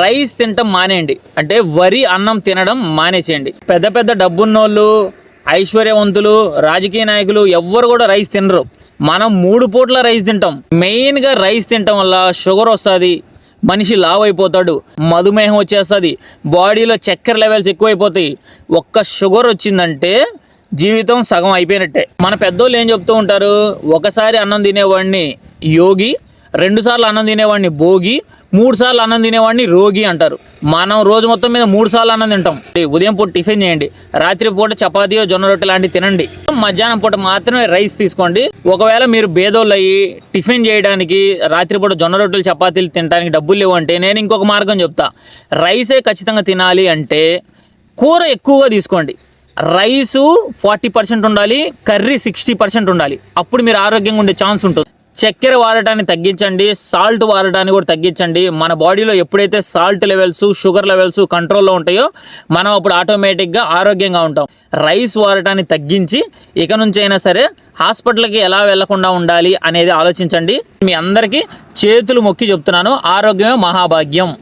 Rice తినటం మానేయండి, అంటే వరి అన్నం తినడం మానేసేయండి. పెద్ద పెద్ద డబ్బున్నోళ్ళు, ఐశ్వర్యవంతులు, రాజకీయ నాయకులు ఎవ్వరు కూడా రైస్ తినరు. మనం 3 పూట్ల రైస్ తింటాం. మెయిన్గా రైస్ తినటం వల్ల షుగర్ వస్తుంది, మనిషి లావ్ అయిపోతాడు, మధుమేహం వచ్చేస్తుంది, బాడీలో చక్కెర లెవెల్స్ ఎక్కువైపోతాయి. ఒక్క షుగర్ వచ్చిందంటే జీవితం సగం అయిపోయినట్టే. మన పెద్దోళ్ళు ఏం చెప్తూ ఉంటారు, ఒకసారి అన్నం తినేవాడిని యోగి, 2 సార్లు అన్నం తినేవాడిని భోగి, 3 సార్లు అన్నం తినేవాడిని రోగి అంటారు. మనం రోజు మొత్తం మీద 3 సార్లు అన్నం తింటాం. ఉదయం పూట టిఫిన్ చేయండి, రాత్రి పూట చపాతీయో జొన్న రొట్టె లాంటివి తినండి, మధ్యాహ్నం పూట మాత్రమే రైస్ తీసుకోండి. ఒకవేళ మీరు బేదోళ్ళు అయ్యి టిఫిన్ చేయడానికి రాత్రిపూట జొన్న రొట్టెలు చపాతీలు తినడానికి డబ్బులు లేవు అంటే నేను ఇంకొక మార్గం చెప్తా. రైసే ఖచ్చితంగా తినాలి అంటే కూర ఎక్కువగా తీసుకోండి. రైసు 40% ఉండాలి, కర్రీ 60% ఉండాలి. అప్పుడు మీరు ఆరోగ్యంగా ఉండే ఛాన్స్ ఉంటుంది. చక్కెర వాడటాన్ని తగ్గించండి, సాల్ట్ వాడటాన్ని కూడా తగ్గించండి. మన బాడీలో ఎప్పుడైతే సాల్ట్ లెవెల్స్, షుగర్ లెవెల్స్ కంట్రోల్లో ఉంటాయో మనం అప్పుడు ఆటోమేటిక్గా ఆరోగ్యంగా ఉంటాం. రైస్ వాడటాన్ని తగ్గించి ఇక నుంచి అయినా సరే హాస్పిటల్కి ఎలా వెళ్లకుండా ఉండాలి అనేది ఆలోచించండి. మీ అందరికీ చేతులు మొక్కి చెప్తున్నాను, ఆరోగ్యమే మహాభాగ్యం.